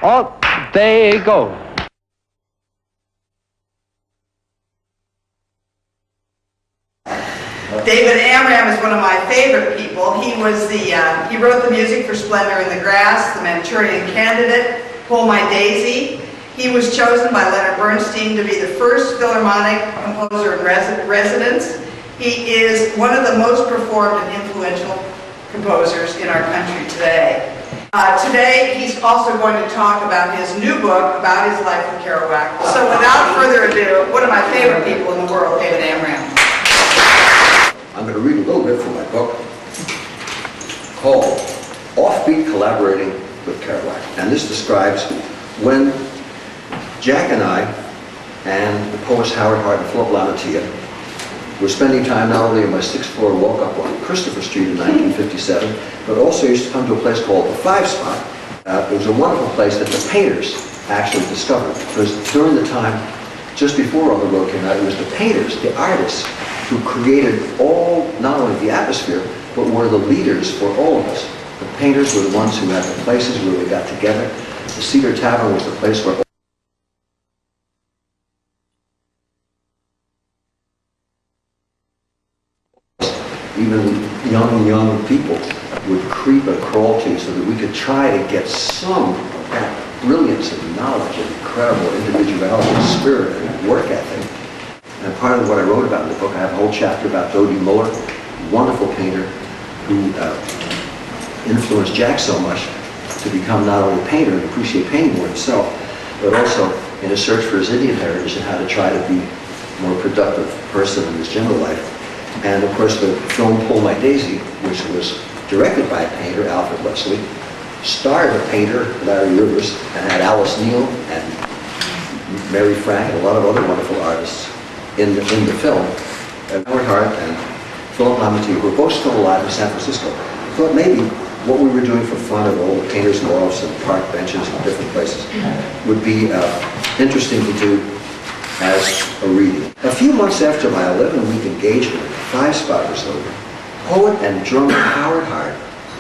Oh, there you go. David Amram is one of my favorite people. He wrote the music for Splendor in the Grass, The Manchurian Candidate, Pull My Daisy. He was chosen by Leonard Bernstein to be the first Philharmonic composer in residence. He is one of the most performed and influential composers in our country today. Today, he's also going to talk about his new book about his life with Kerouac. So without further ado, one of my favorite people in the world, David Amram. I'm going to read a little bit from my book called Offbeat Collaborating with Kerouac. And this describes when Jack and I and the poets Howard Hart and Philip Lamantia were spending time not only in my sixth floor walk-up on Christopher Street in 1957, but also used to come to a place called the Five Spot. It was a wonderful place that the painters actually discovered, because during the time just before On the Road came out, it was the painters, the artists, who created not only the atmosphere, but were the leaders for all of us. The painters were the ones who had the places where we got together. The Cedar Tavern was the place where even young people would creep and crawl to, so that we could try to get some of that brilliance and knowledge and incredible individuality and spirit and work ethic. And part of what I wrote about in the book, I have a whole chapter about Dodie Muller, a wonderful painter who influenced Jack so much to become not only a painter and appreciate painting more himself, but also in a search for his Indian heritage and how to try to be a more productive person in his general life. And of course the film Pull My Daisy, which was directed by a painter, Alfred Leslie, starred a painter, Larry Rivers, and had Alice Neal and Mary Frank and a lot of other wonderful artists in the film. Howard Hart and Philip Lamantia, who were both still alive in San Francisco, thought maybe what we were doing for fun at all the painters' lofts and park benches and different places would be interesting to do as a reading. A few months after my 11-week engagement, the Five Spot was over. Poet and drummer Howard Hart,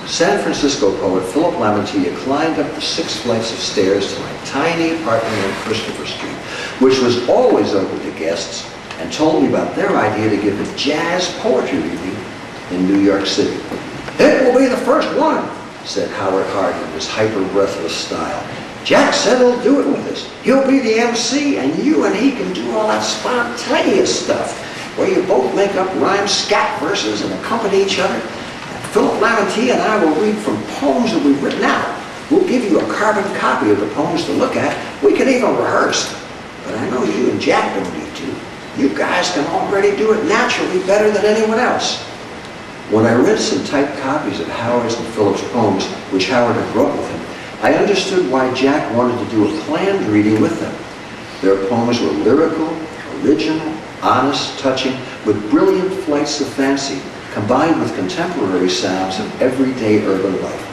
San Francisco poet Philip Lamantia climbed up the 6 flights of stairs to my tiny apartment on Christopher Street, which was always open to guests, and told me about their idea to give a jazz poetry reading in New York City. "It will be the first one," said Howard Hart in his hyper-breathless style. "Jack said he'll do it with us. He'll be the MC, and you and he can do all that spontaneous stuff, where you both make up rhyme scat verses and accompany each other. And Philip Lamantia and I will read from poems that we've written out. We'll give you a carbon copy of the poems to look at. We can even rehearse. But I know you and Jack don't need to. You guys can already do it naturally better than anyone else." When I read some typed copies of Howard's and Philip's poems, which Howard had brought with him, I understood why Jack wanted to do a planned reading with them. Their poems were lyrical, original, honest, touching, with brilliant flights of fancy, combined with contemporary sounds of everyday urban life.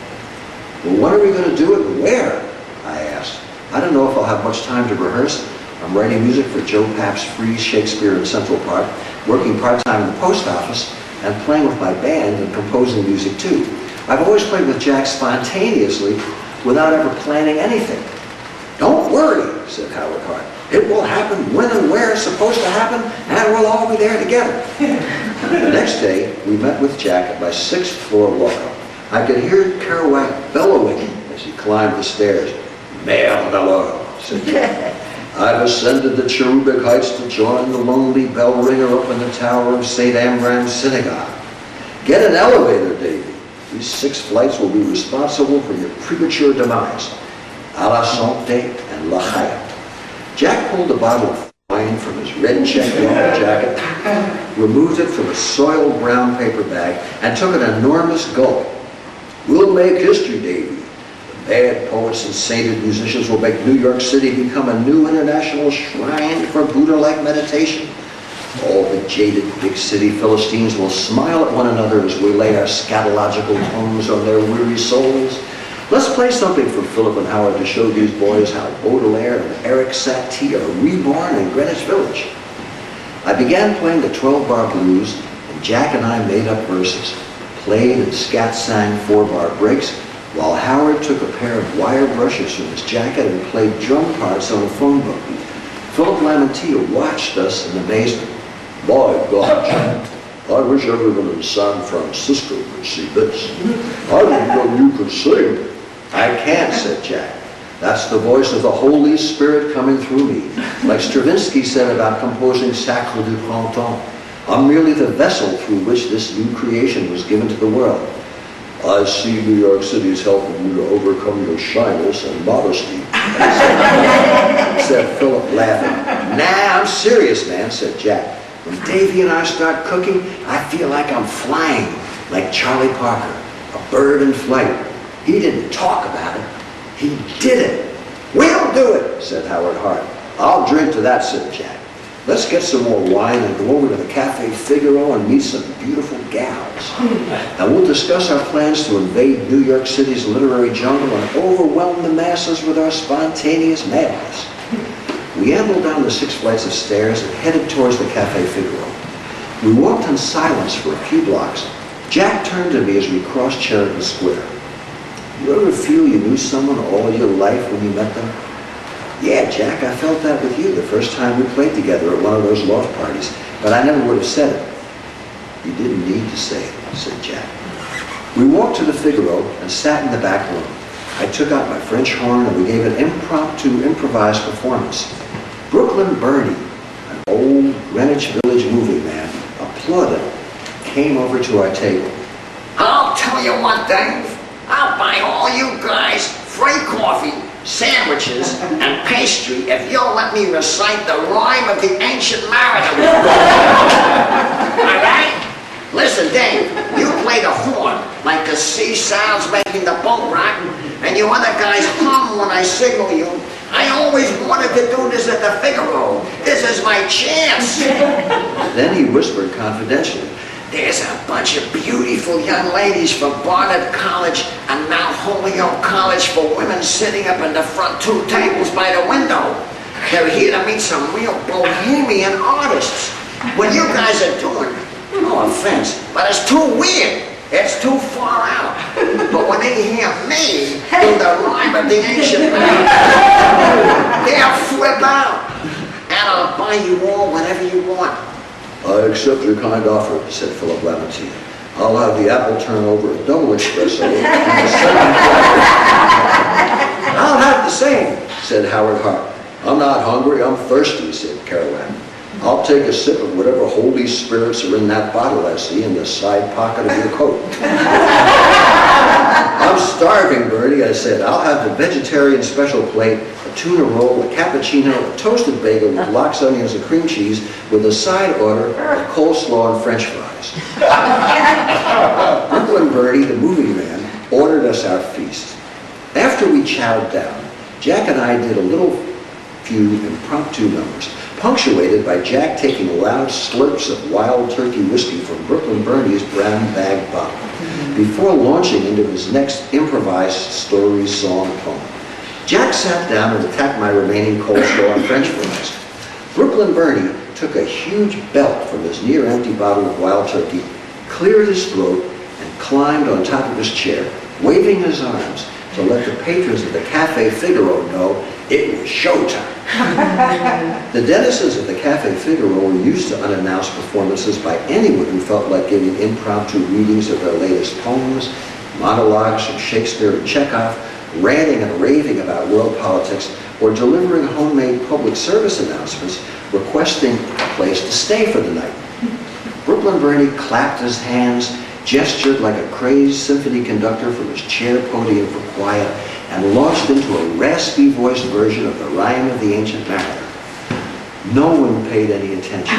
"Well, when are we going to do it and where?" I asked. "I don't know if I'll have much time to rehearse. I'm writing music for Joe Papp's Free Shakespeare in Central Park, working part-time in the post office, and playing with my band and composing music too. I've always played with Jack spontaneously without ever planning anything." "Don't worry," said Howard Hart. "It will happen when and where it's supposed to happen, and we'll all be there together." The next day, we met with Jack at my 6th floor walk-up. I could hear Kerouac bellowing as he climbed the stairs. "Merde alors," said Jack. "I've ascended the cherubic heights to join the lonely bell ringer up in the tower of St. Amram's Synagogue. Get an elevator, Davy. These 6 flights will be responsible for your premature demise. A la santé and la hayat." Jack pulled a bottle of wine from his red checked leather jacket, removed it from a soiled brown paper bag, and took an enormous gulp. "We'll make history, Davy. Bad poets and sainted musicians will make New York City become a new international shrine for Buddha-like meditation. All the jaded big city Philistines will smile at one another as we lay our scatological tones on their weary souls. Let's play something for Philip and Howard to show these boys how Baudelaire and Eric Satie are reborn in Greenwich Village." I began playing the 12-bar blues, and Jack and I made up verses, played and scat-sang 4-bar breaks, while Howard took a pair of wire brushes from his jacket and played drum parts on a phone book. Philip Lamantia watched us in amazement. My God, Jack, I wish everyone in San Francisco could see this. I didn't know you could sing. I can't, said Jack. That's the voice of the Holy Spirit coming through me. Like Stravinsky said about composing Sacre du Printemps, I'm merely the vessel through which this new creation was given to the world. I see New York City's helping you to overcome your shyness and modesty, said Philip, laughing. Nah, I'm serious, man, said Jack. When Davy and I start cooking, I feel like I'm flying, like Charlie Parker, a bird in flight. He didn't talk about it, he did it. We'll do it, said Howard Hart. I'll drink to that, said Jack. Let's get some more wine and go over to the Cafe Figaro and meet some beautiful gals. And we'll discuss our plans to invade New York City's literary jungle and overwhelm the masses with our spontaneous madness. We ambled down the 6 flights of stairs and headed towards the Cafe Figaro. We walked in silence for a few blocks. Jack turned to me as we crossed Sheridan Square. You ever feel you knew someone all your life when you met them? Yeah, Jack, I felt that with you the first time we played together at one of those loft parties, but I never would have said it. You didn't need to say it, said Jack. We walked to the Figaro and sat in the back room. I took out my French horn and we gave an improvised performance. Brooklyn Bernie, an old Greenwich Village movie man, applauded, came over to our table. I'll tell you what, Dave. I'll buy all you guys free coffee, sandwiches, and pastry if you'll let me recite the rhyme of the ancient mariner. All right? Listen, Dave, you play the horn like the sea sounds making the boat rock, and you other guys hum when I signal you. I always wanted to do this at the Figaro. This is my chance. Then he whispered confidentially. There's a bunch of beautiful young ladies from Barnard College and Mount Holyoke College for women sitting up in the front 2 tables by the window. They're here to meet some real bohemian artists. What you guys are doing, no offense, but it's too weird. It's too far out. But when they hear me do the rhyme of the ancient man, they'll flip out. And I'll buy you all whatever you want. I accept your kind offer, said Philip Lamantia. I'll have the apple turnover, a double espresso, and the second I'll have the same, said Howard Hart. I'm not hungry, I'm thirsty, said Kerouac. I'll take a sip of whatever holy spirits are in that bottle I see in the side pocket of your coat. I'm starving, Bertie, I said. I'll have the vegetarian special plate, a tuna roll, a cappuccino, a toasted bagel with lox, onions, and cream cheese, with a side order of coleslaw and French fries. Brooklyn Bertie, the movie man, ordered us our feast. After we chowed down, Jack and I did a few impromptu numbers, punctuated by Jack taking loud slurps of wild turkey whiskey from Brooklyn Bernie's brown bag bottle, before launching into his next improvised story, song, poem. Jack sat down and attacked my remaining coleslaw and French fries. Brooklyn Bernie took a huge belt from his near-empty bottle of wild turkey, cleared his throat, and climbed on top of his chair, waving his arms to let the patrons of the Cafe Figaro know it was showtime. The denizens of the Cafe Figaro were used to unannounced performances by anyone who felt like giving impromptu readings of their latest poems, monologues from Shakespeare and Chekhov, ranting and raving about world politics, or delivering homemade public service announcements requesting a place to stay for the night. Brooklyn Bernie clapped his hands, gestured like a crazed symphony conductor from his chair podium for quiet, and launched into a raspy-voiced version of the rhyme of the ancient mariner. No one paid any attention.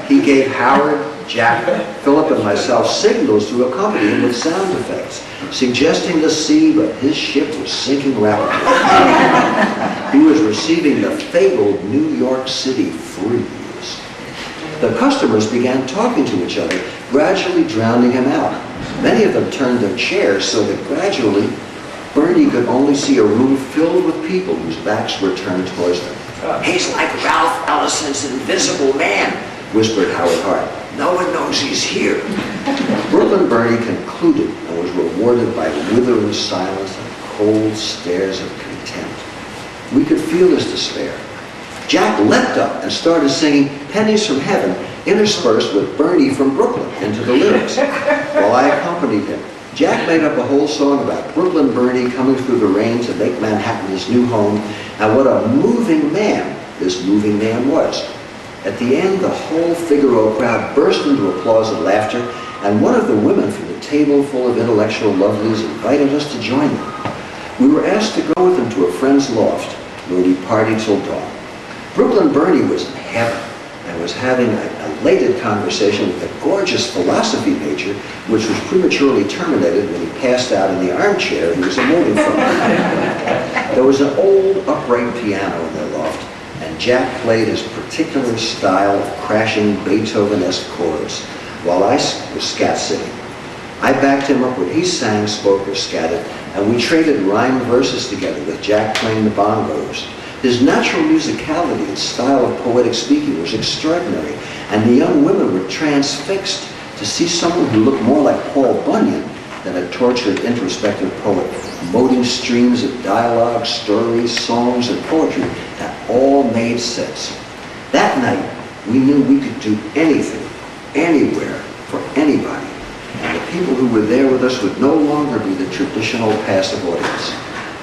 He gave Howard, Jack, Philip, and myself signals to accompany him with sound effects, suggesting the sea, but his ship was sinking rapidly. He was receiving the fabled New York City freeze. The customers began talking to each other, gradually drowning him out. Many of them turned their chairs so that gradually Bernie could only see a room filled with people whose backs were turned towards them. He's like Ralph Ellison's Invisible Man, whispered Howard Hart. No one knows he's here. Brooklyn Brooklyn Bernie concluded and was rewarded by withering silence and cold stares of contempt. We could feel his despair. Jack leapt up and started singing Pennies from Heaven, interspersed with Bernie from Brooklyn into the lyrics, while I accompanied him. Jack made up a whole song about Brooklyn Bernie coming through the rain to make Manhattan his new home, and what a moving man this moving man was. At the end, the whole Figaro crowd burst into applause and laughter, and one of the women from the table full of intellectual lovelies invited us to join them. We were asked to go with them to a friend's loft, where we partied till dawn. Brooklyn Bernie was in heaven and was having a elated conversation with a gorgeous philosophy major, which was prematurely terminated when he passed out in the armchair he was emerging from. There was an old upright piano in their loft, and Jack played his particular style of crashing Beethoven-esque chords, while I was scat singing. I backed him up when he sang, spoke, or scattered, and we traded rhymed verses together with Jack playing the bongos. His natural musicality and style of poetic speaking was extraordinary, and the young women were transfixed to see someone who looked more like Paul Bunyan than a tortured, introspective poet, emoting streams of dialogue, stories, songs, and poetry that all made sense. That night, we knew we could do anything, anywhere, for anybody, and the people who were there with us would no longer be the traditional passive audience.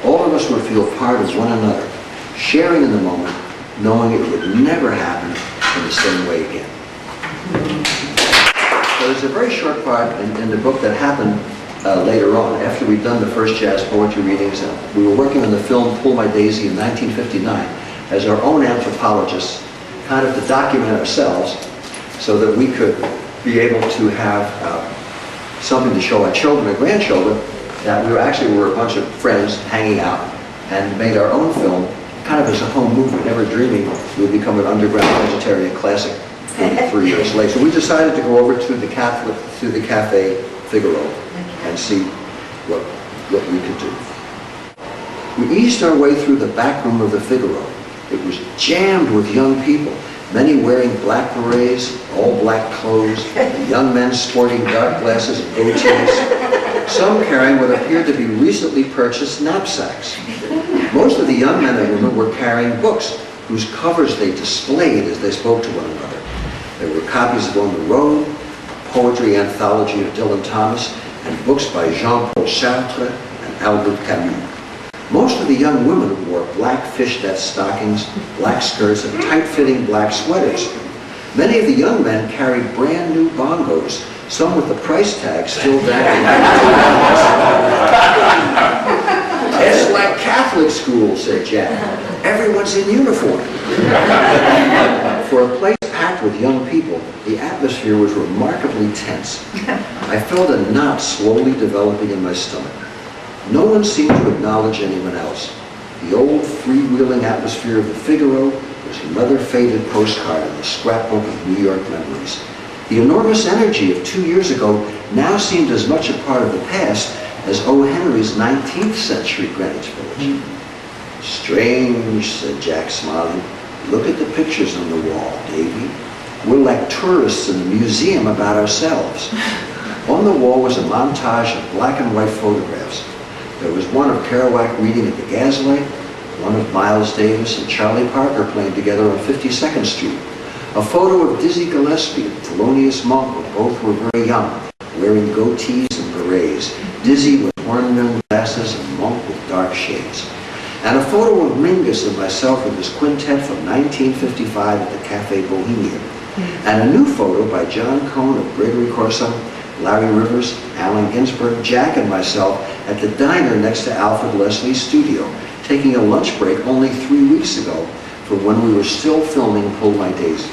All of us would feel part of one another, sharing in the moment, knowing it would never happen in the same way again. There's a very short part in the book that happened later on, after we'd done the first jazz poetry readings. We were working on the film Pull My Daisy in 1959 as our own anthropologists, kind of to document ourselves so that we could be able to have something to show our children and grandchildren, that we were a bunch of friends hanging out and made our own film kind of as a home movie, never dreaming we would become an underground vegetarian classic 3 years later. So we decided to go over to the Cafe Figaro and see what we could do. We eased our way through the back room of the Figaro. It was jammed with young people, many wearing black berets, all black clothes, young men sporting dark glasses and goatees, some carrying what appeared to be recently purchased knapsacks. Most of the young men and women were carrying books whose covers they displayed as they spoke to one another. There were copies of On the Road, a poetry anthology of Dylan Thomas, and books by Jean-Paul Sartre and Albert Camus. Most of the young women wore black fishnet stockings, black skirts, and tight-fitting black sweaters. Many of the young men carried brand new bongos, some with the price tag still dangling. It's like Catholic school, said Jack. Everyone's in uniform. For a place packed with young people, the atmosphere was remarkably tense. I felt a knot slowly developing in my stomach. No one seemed to acknowledge anyone else. The old freewheeling atmosphere of the Figaro was another faded postcard in the scrapbook of New York memories. The enormous energy of 2 years ago now seemed as much a part of the past as O. Henry's 19th century Greenwich Village. Strange, said Jack, smiling. Look at the pictures on the wall, Davy. We're like tourists in a museum about ourselves. On the wall was a montage of black and white photographs. There was one of Kerouac reading at the Gaslight, one of Miles Davis and Charlie Parker playing together on 52nd Street, a photo of Dizzy Gillespie and Thelonious Monk when both were very young, wearing goatees and berets, Dizzy with horn-rimmed glasses and Monk with dark shades, and a photo of Mingus and myself with his quintet from 1955 at the Café Bohemian, and a new photo by John Cohn of Gregory Corso, Larry Rivers, Allen Ginsberg, Jack, and myself at the diner next to Alfred Leslie's studio, taking a lunch break only 3 weeks ago from when we were still filming Pull My Daisy.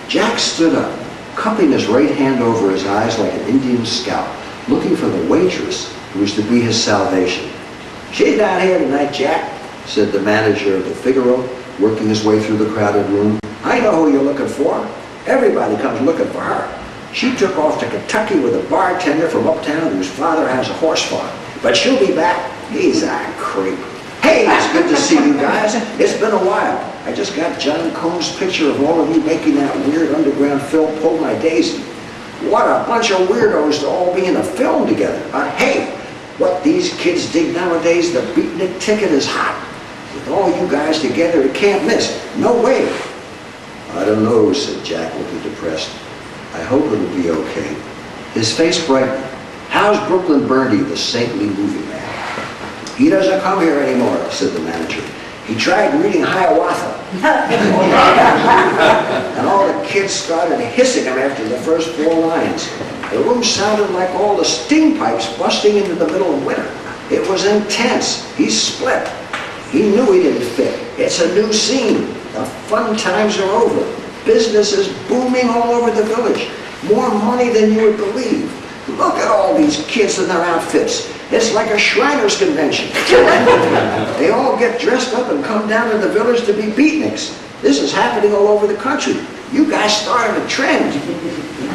Jack stood up, cupping his right hand over his eyes like an Indian scout, looking for the waitress who was to be his salvation. "She's not here tonight, Jack," said the manager of the Figaro, working his way through the crowded room. "I know who you're looking for. Everybody comes looking for her. She took off to Kentucky with a bartender from uptown whose father has a horse farm. But she'll be back. He's a creep. Hey, it's good to see you guys. It's been a while. I just got John Cohn's picture of all of you making that weird underground film, Pull My Daisy. What a bunch of weirdos to all be in a film together. But hey, what these kids dig nowadays, the beatnik ticket is hot. With all you guys together, it can't miss. No way. I don't know, said Jack, looking depressed. I hope it'll be okay. His face brightened. How's Brooklyn Birdie, the saintly movie man? He doesn't come here anymore, said the manager. He tried reading Hiawatha. And all the kids started hissing him after the first 4 lines. The room sounded like all the steam pipes busting into the middle of winter. It was intense. He split. He knew he didn't fit. It's a new scene. The fun times are over. Business is booming all over the village. More money than you would believe. Look at all these kids in their outfits. It's like a Shriners convention. They all get dressed up and come down to the village to be beatniks. This is happening all over the country. You guys started a trend.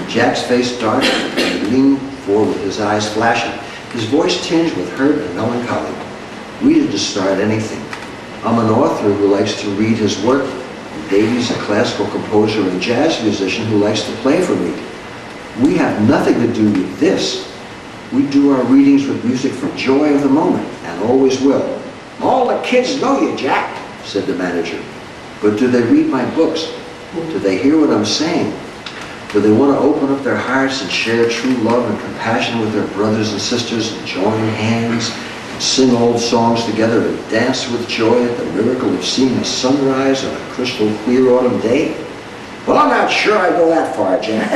Jack's face darkened and he leaned forward, his eyes flashing, his voice tinged with hurt and melancholy. We didn't start anything. I'm an author who likes to read his work. And Davy's a classical composer and jazz musician who likes to play for me. We have nothing to do with this. We do our readings with music for joy of the moment, and always will. All the kids know you, Jack, said the manager. But do they read my books? Do they hear what I'm saying? Do they want to open up their hearts and share true love and compassion with their brothers and sisters and join hands and sing old songs together and dance with joy at the miracle of seeing a sunrise on a crystal clear autumn day? Well, I'm not sure I go that far, Jack,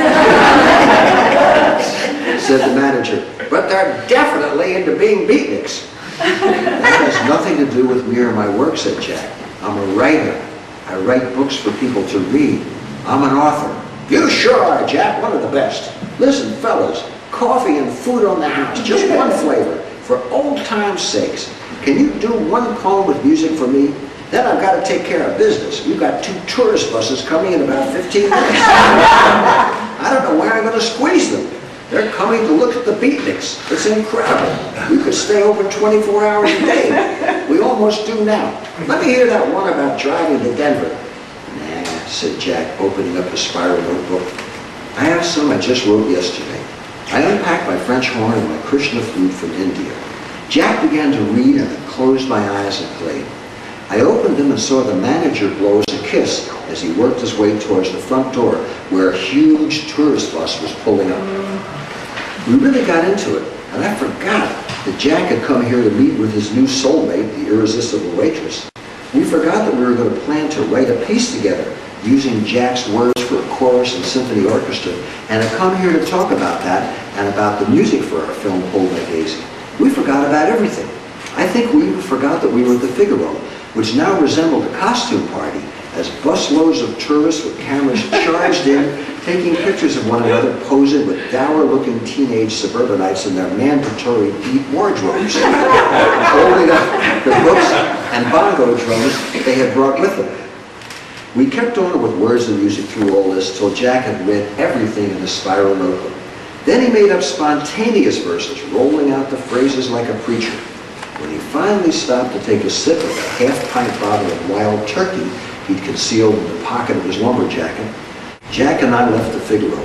said the manager. but they're definitely into being beatniks. That has nothing to do with me or my work, said Jack. I'm a writer. I write books for people to read. I'm an author. You sure are, Jack, one of the best. Listen, fellas, coffee and food on the house, just one flavor, for old time's sakes. Can you do one poem with music for me? Then I've got to take care of business. We've got 2 tourist buses coming in about 15 minutes. I don't know where I'm going to squeeze them. They're coming to look at the beatniks. It's incredible. We could stay open 24 hours a day. We almost do now. Let me hear that one about driving to Denver. Nah, said Jack, opening up a spiral notebook. I have some I just wrote yesterday. I unpacked my French horn and my Krishna flute from India. Jack began to read and I closed my eyes and played. I opened them and saw the manager blow us a kiss as he worked his way towards the front door where a huge tourist bus was pulling up. We really got into it, and I forgot that Jack had come here to meet with his new soulmate, the irresistible waitress. We forgot that we were going to plan to write a piece together using Jack's words for a chorus and symphony orchestra, and had come here to talk about that and about the music for our film Hold My Daisy. We forgot about everything. I think we even forgot that we were at the Figaro, which now resembled a costume party as busloads of tourists with cameras charged in, taking pictures of one another, posing with dour-looking teenage suburbanites in their mandatory beat wardrobes, holding up the books and bongo drums they had brought with them. We kept on with words and music through all this till Jack had read everything in the spiral notebook. Then he made up spontaneous verses, rolling out the phrases like a preacher. When he finally stopped to take a sip of a half-pint bottle of wild turkey he'd concealed in the pocket of his lumber jacket, Jack and I left the Figaro.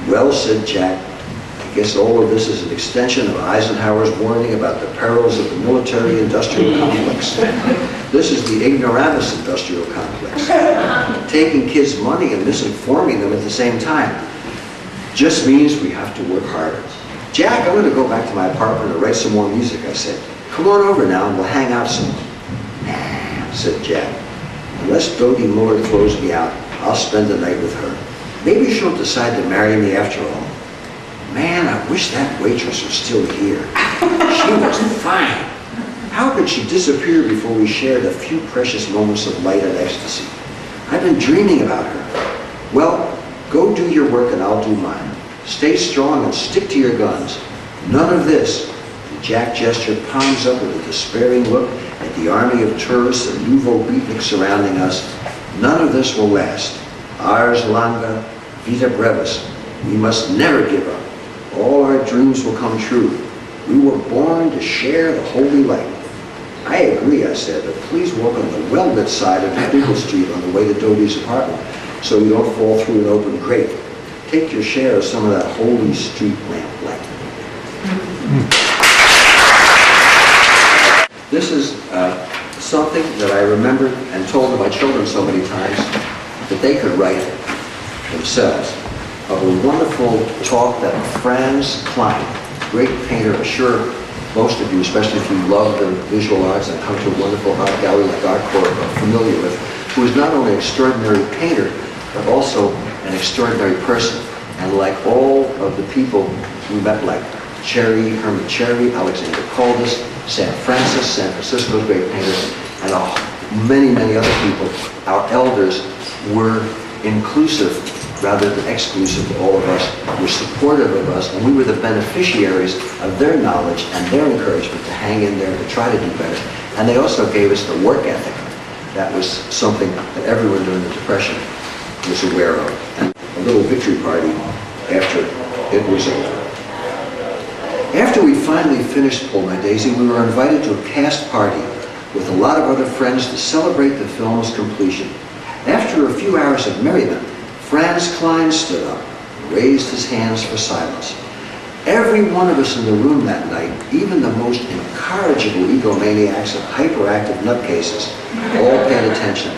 Well, said Jack, I guess all of this is an extension of Eisenhower's warning about the perils of the military-industrial complex. This is the ignoramus industrial complex. Taking kids' money and misinforming them at the same time. Just means we have to work harder. Jack, I'm going to go back to my apartment and write some more music, I said. Come on over now and we'll hang out some. Nah, said Jack. Unless Dodie Muller throws me out, I'll spend the night with her. Maybe she'll decide to marry me after all. Man, I wish that waitress was still here. She was fine. How could she disappear before we shared a few precious moments of light and ecstasy? I've been dreaming about her. Well, go do your work and I'll do mine. Stay strong and stick to your guns. None of this. Jack gestured palms up with a despairing look at the army of tourists and nouveau beatniks surrounding us. None of this will last. Ars longa, vita brevis. We must never give up. All our dreams will come true. We were born to share the holy light. I agree, I said, but please walk on the well-lit side of Dugal Street on the way to Dodie's apartment so you don't fall through an open grate. take your share of some of that holy street lamplight. This is something that I remembered and told to my children so many times that they could write themselves. Of a wonderful talk that Franz Klein, great painter, I'm sure most of you, especially if you love the visual arts and come to a wonderful art gallery like ARTINQUIRY, are familiar with, who is not only an extraordinary painter, but also an extraordinary person. And like all of the people we met, like Herman Cherry, Alexander Caldas, San Francisco's great painters, and many, many other people, our elders were inclusive rather than exclusive to all of us, were supportive of us, and we were the beneficiaries of their knowledge and their encouragement to hang in there, to try to do better. And they also gave us the work ethic. That was something that everyone during the Depression was aware of. And a little victory party after it was over. After we finally finished Pull My Daisy, we were invited to a cast party with a lot of other friends to celebrate the film's completion. After a few hours of merriment, Franz Klein stood up and raised his hands for silence. Every one of us in the room that night, even the most incorrigible egomaniacs and hyperactive nutcases, all paid attention.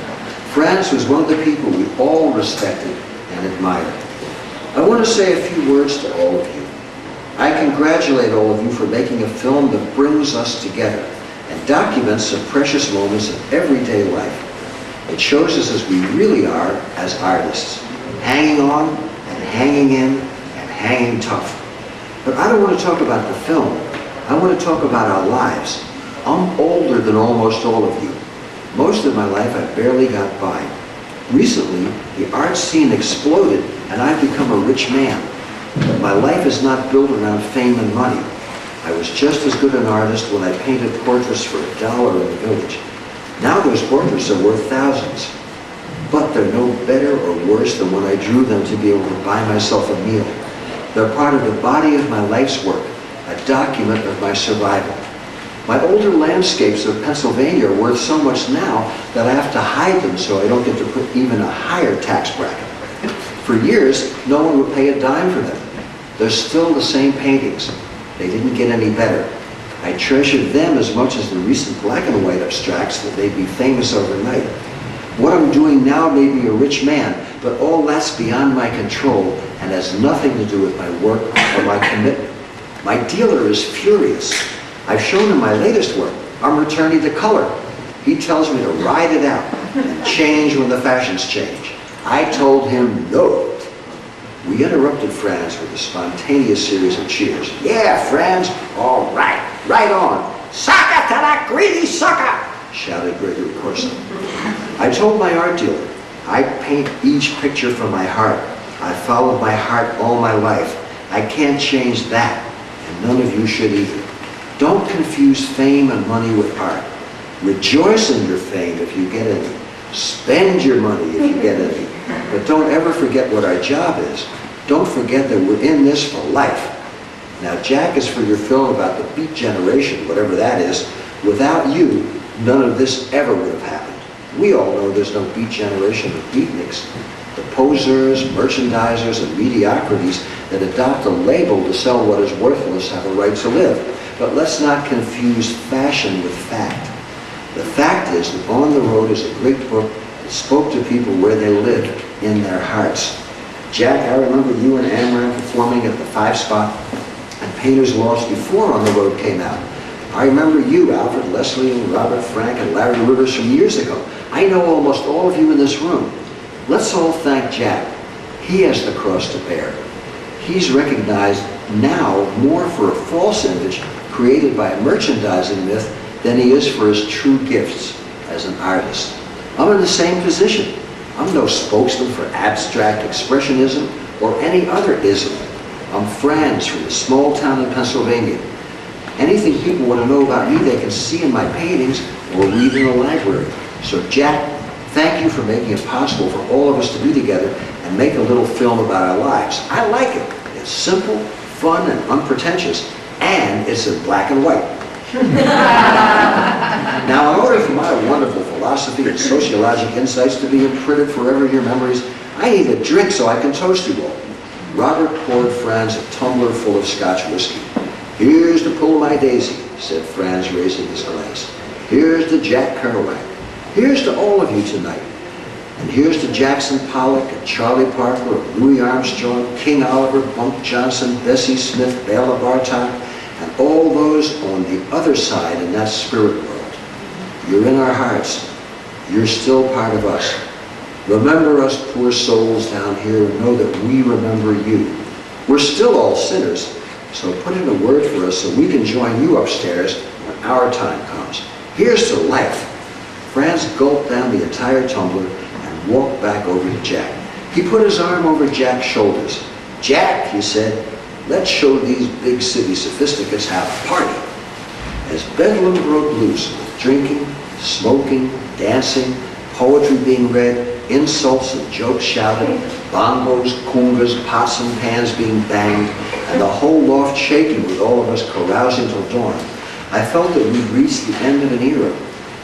Franz was one of the people we all respected and admired. I want to say a few words to all of you. I congratulate all of you for making a film that brings us together and documents some precious moments of everyday life. It shows us as we really are as artists, hanging on and hanging in and hanging tough. But I don't want to talk about the film. I want to talk about our lives. I'm older than almost all of you. Most of my life I barely got by. Recently, the art scene exploded and I've become a rich man. But my life is not built around fame and money. I was just as good an artist when I painted portraits for $1 in the village. Now those portraits are worth thousands. But they're no better or worse than when I drew them to be able to buy myself a meal. They're part of the body of my life's work, a document of my survival. My older landscapes of Pennsylvania are worth so much now that I have to hide them so I don't get to put even a higher tax bracket. For years, no one would pay a dime for them. They're still the same paintings. They didn't get any better. I treasure them as much as the recent black and white abstracts that they'd be famous overnight. What I'm doing now made me a rich man, but all that's beyond my control and has nothing to do with my work or my commitment. My dealer is furious. I've shown him my latest work. I'm returning to color. He tells me to ride it out and change when the fashions change. I told him no. We interrupted Franz with a spontaneous series of cheers. Yeah, Franz, all right, right on. Sucker to that greedy sucker, shouted Gregory Corson. I told my art dealer, I paint each picture from my heart. I followed my heart all my life. I can't change that, and none of you should either. Don't confuse fame and money with art. Rejoice in your fame if you get any. Spend your money if you get any. But don't ever forget what our job is. Don't forget that we're in this for life. Now, Jack is for your film about the Beat generation, whatever that is. Without you, none of this ever would have happened. We all know there's no Beat generation of beatniks. The posers, merchandisers, and mediocrities that adopt a label to sell what is worthless have a right to live. But let's not confuse fashion with fact. The fact is that On the Road is a great book that spoke to people where they live, in their hearts. Jack, I remember you and Amram performing at the 5 Spot and Painters Lost before On the Road came out. I remember you, Alfred Leslie and Robert Frank and Larry Rivers from years ago. I know almost all of you in this room. Let's all thank Jack. He has the cross to bear. He's recognized now more for a false image created by a merchandising myth than he is for his true gifts as an artist. I'm in the same position. I'm no spokesman for abstract expressionism or any other ism. I'm Franz from a small town in Pennsylvania. Anything people want to know about me, they can see in my paintings or read in the library. So Jack, thank you for making it possible for all of us to be together and make a little film about our lives. I like it. It's simple, fun, and unpretentious, and it's in black and white. Now, in order for my wonderful philosophy and sociologic insights to be imprinted forever in your memories, I need a drink so I can toast you all. Robert poured Franz a tumbler full of Scotch whiskey. "Here's to Pull My Daisy," said Franz, raising his glass. "Here's to Jack Kerouac. Here's to all of you tonight. And here's to Jackson Pollock and Charlie Parker, Louis Armstrong, King Oliver, Bunk Johnson, Bessie Smith, Bela Bartok, and all those on the other side in that spirit world. You're in our hearts. You're still part of us. Remember us poor souls down here and know that we remember you. We're still all sinners, so put in a word for us so we can join you upstairs when our time comes. Here's to life." Franz gulped down the entire tumbler and walked back over to Jack. He put his arm over Jack's shoulders. "Jack," he said, "let's show these big city sophisticates how to party." As Bedlam broke loose with drinking, smoking, dancing, poetry being read, insults and jokes shouted, bongos, congas, pots and pans being banged, and the whole loft shaking with all of us carousing till dawn, I felt that we'd reached the end of an era.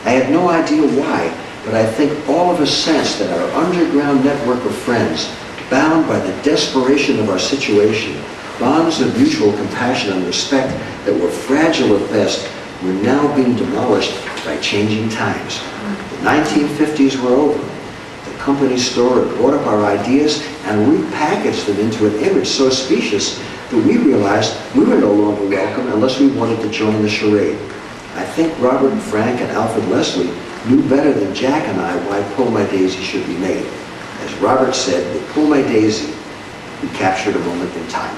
I had no idea why, but I think all of us sensed that our underground network of friends, bound by the desperation of our situation, bonds of mutual compassion and respect that were fragile at best, were now being demolished by changing times. The 1950s were over. The company store had brought up our ideas and repackaged them into an image so specious that we realized we were no longer welcome unless we wanted to join the charade. I think Robert and Frank and Alfred Leslie knew better than Jack and I why Pull My Daisy should be made. As Robert said, with Pull My Daisy, we captured a moment in time.